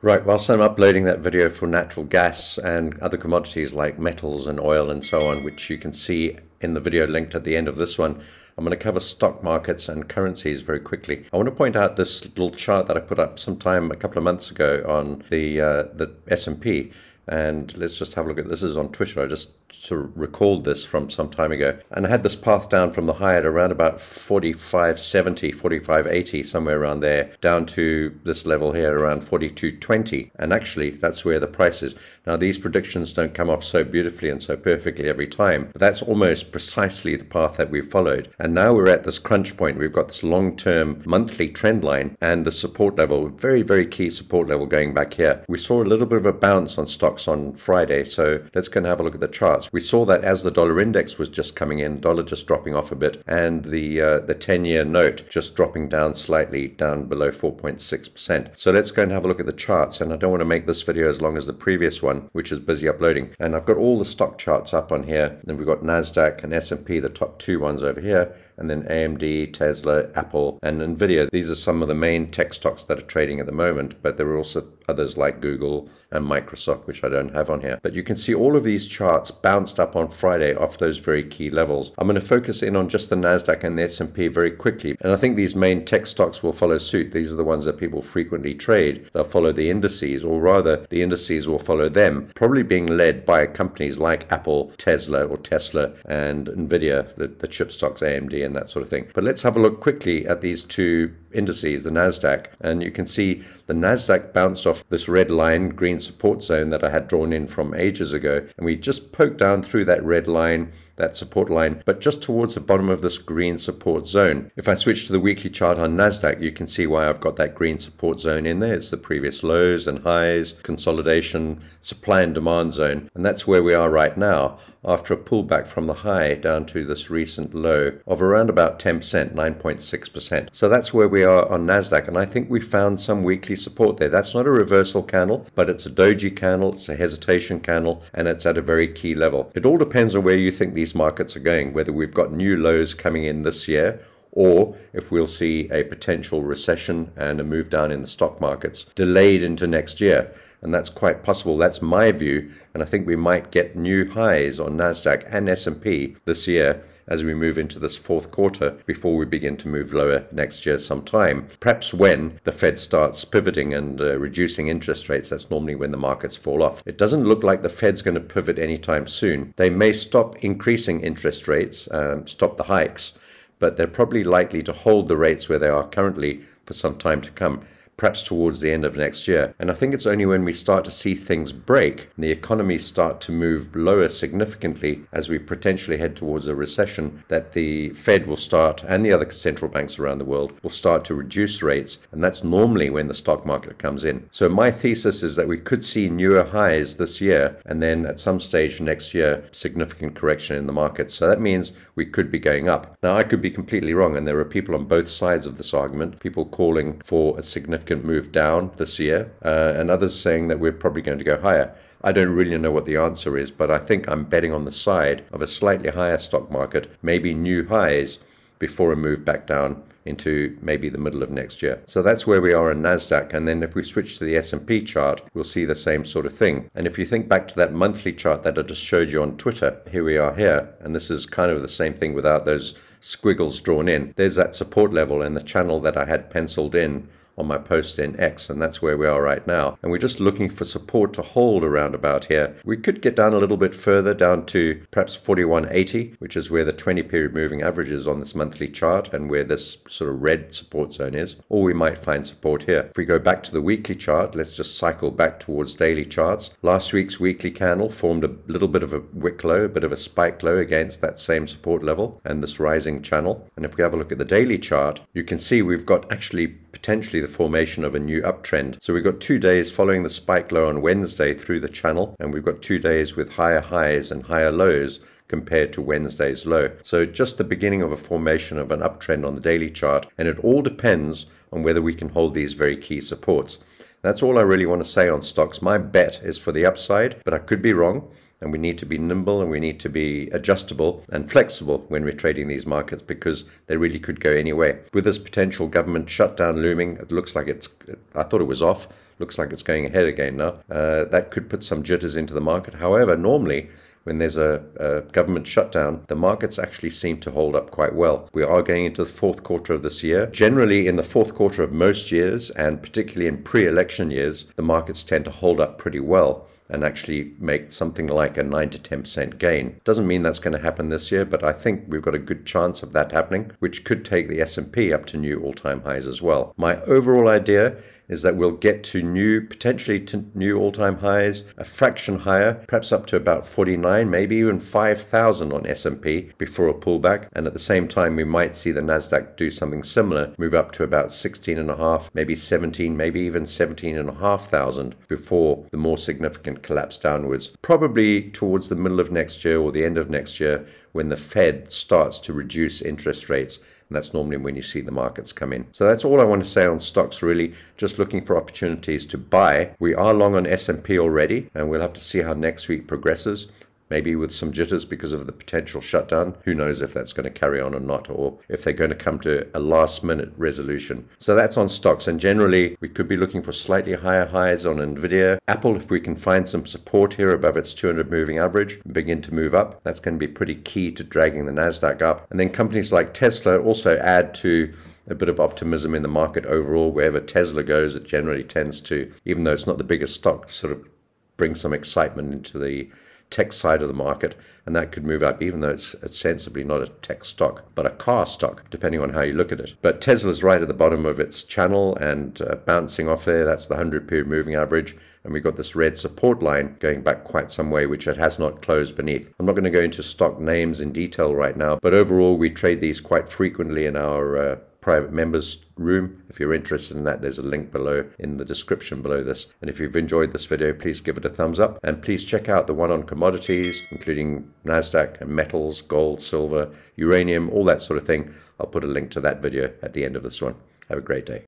Right, whilst I'm uploading that video for natural gas and other commodities like metals and oil and so on, which you can see in the video linked at the end of this one, I'm going to cover stock markets and currencies very quickly. I want to point out this little chart that I put up sometime a couple of months ago on the S&P. And let's just have a look at this. This is on Twitter. I just sort of recalled this from some time ago. And I had this path down from the high at around about 45.70, 45.80, somewhere around there, down to this level here around 42.20. And actually, that's where the price is. Now, these predictions don't come off so beautifully and so perfectly every time, but that's almost precisely the path that we've followed. And now we're at this crunch point. We've got this long-term monthly trend line and the support level, very, very key support level going back here. We saw a little bit of a bounce on stocks on Friday, so let's go and have a look at the charts. We saw that as the dollar index was just coming in, dollar just dropping off a bit, and the 10-year note just dropping down slightly, down below 4.6%. So let's go and have a look at the charts, and I don't want to make this video as long as the previous one, which is busy uploading. And I've got all the stock charts up on here, and we've got NASDAQ and S&P, the top two ones over here, and then AMD, Tesla, Apple, and Nvidia. These are some of the main tech stocks that are trading at the moment, but there are also others like Google and Microsoft, which I don't have on here. But you can see all of these charts bounced up on Friday off those very key levels. I'm going to focus in on just the NASDAQ and the S&P very quickly. And I think these main tech stocks will follow suit. These are the ones that people frequently trade. They'll follow the indices, or rather the indices will follow them, probably being led by companies like Apple, Tesla, and Nvidia, the chip stocks, AMD, and that sort of thing. But let's have a look quickly at these two indices, the NASDAQ, and you can see the NASDAQ bounced off this red line, green support zone that I had drawn in from ages ago, and we just poked down through that red line, that support line, but just towards the bottom of this green support zone. If I switch to the weekly chart on NASDAQ, you can see why I've got that green support zone in there. It's the previous lows and highs, consolidation, supply and demand zone, and that's where we are right now after a pullback from the high down to this recent low of around about 10%, 9.6%. So that's where we are on NASDAQ, and I think we found some weekly support there. That's not a reversal candle, but it's a doji candle, it's a hesitation candle, and it's at a very key level. It all depends on where you think these markets are going, whether we've got new lows coming in this year, or if we'll see a potential recession and a move down in the stock markets delayed into next year. And that's quite possible. That's my view. And I think we might get new highs on NASDAQ and S&P this year as we move into this fourth quarter before we begin to move lower next year sometime. Perhaps when the Fed starts pivoting and reducing interest rates, that's normally when the markets fall off. It doesn't look like the Fed's going to pivot anytime soon. They may stop increasing interest rates, stop the hikes, but they're probably likely to hold the rates where they are currently for some time to come, perhaps towards the end of next year. And I think it's only when we start to see things break and the economy start to move lower significantly as we potentially head towards a recession that the Fed will start, and the other central banks around the world will start to reduce rates. And that's normally when the stock market comes in. So my thesis is that we could see newer highs this year, and then at some stage next year, significant correction in the market. So that means we could be going up. Now, I could be completely wrong, and there are people on both sides of this argument, people calling for a significant move down this year, and others saying that we're probably going to go higher. I don't really know what the answer is, but I think I'm betting on the side of a slightly higher stock market, maybe new highs before a move back down into maybe the middle of next year. So that's where we are in NASDAQ. And then if we switch to the S&P chart, we'll see the same sort of thing. And if you think back to that monthly chart that I just showed you on Twitter, here we are here. And this is kind of the same thing without those squiggles drawn in. There's that support level and the channel that I had penciled in on my post in X, and that's where we are right now. And we're just looking for support to hold around about here. We could get down a little bit further, down to perhaps 41.80, which is where the 20-period moving average is on this monthly chart and where this sort of red support zone is, or we might find support here. If we go back to the weekly chart, let's just cycle back towards daily charts. Last week's weekly candle formed a little bit of a wick low, a bit of a spike low against that same support level and this rising channel. And if we have a look at the daily chart, you can see we've got actually potentially the formation of a new uptrend. So we've got 2 days following the spike low on Wednesday through the channel, and we've got 2 days with higher highs and higher lows compared to Wednesday's low. So just the beginning of a formation of an uptrend on the daily chart, and it all depends on whether we can hold these very key supports. That's all I really want to say on stocks. My bet is for the upside, but I could be wrong. and we need to be nimble and we need to be adjustable and flexible when we're trading these markets, because they really could go anywhere. With this potential government shutdown looming, it looks like I thought it was off, looks like it's going ahead again now. That could put some jitters into the market. However, normally when there's a government shutdown, the markets actually seem to hold up quite well. We are going into the fourth quarter of this year. Generally, in the fourth quarter of most years, and particularly in pre-election years, the markets tend to hold up pretty well and actually make something like a 9 to 10% gain. Doesn't mean that's going to happen this year, but I think we've got a good chance of that happening, which could take the S&P up to new all-time highs as well. My overall idea is that we'll get to potentially to new all-time highs, a fraction higher, perhaps up to about 49, maybe even 5,000 on S&P before a pullback. And at the same time, we might see the NASDAQ do something similar, move up to about 16.5, maybe 17, maybe even 17,500 before the more significant collapse downwards, probably towards the middle of next year or the end of next year, when the Fed starts to reduce interest rates. And that's normally when you see the markets come in. So that's all I want to say on stocks, really. Just looking for opportunities to buy. We are long on S&P already, and we'll have to see how next week progresses. Maybe with some jitters because of the potential shutdown. Who knows if that's going to carry on or not, or if they're going to come to a last-minute resolution. So that's on stocks. And generally, we could be looking for slightly higher highs on NVIDIA. Apple, if we can find some support here above its 200 moving average, begin to move up, that's going to be pretty key to dragging the NASDAQ up. And then companies like Tesla also add to a bit of optimism in the market overall. Wherever Tesla goes, it generally tends to, even though it's not the biggest stock, sort of bring some excitement into the tech side of the market, and that could move up, even though it's sensibly not a tech stock, but a car stock, depending on how you look at it. But Tesla's right at the bottom of its channel and bouncing off there. That's the 100-period moving average. And we've got this red support line going back quite some way, which it has not closed beneath. I'm not going to go into stock names in detail right now, but overall, we trade these quite frequently in our private members room. If you're interested in that, there's a link below in the description below this. And if you've enjoyed this video, please give it a thumbs up, and please check out the one on commodities, including NASDAQ and metals, gold, silver, uranium, all that sort of thing. I'll put a link to that video at the end of this one. Have a great day.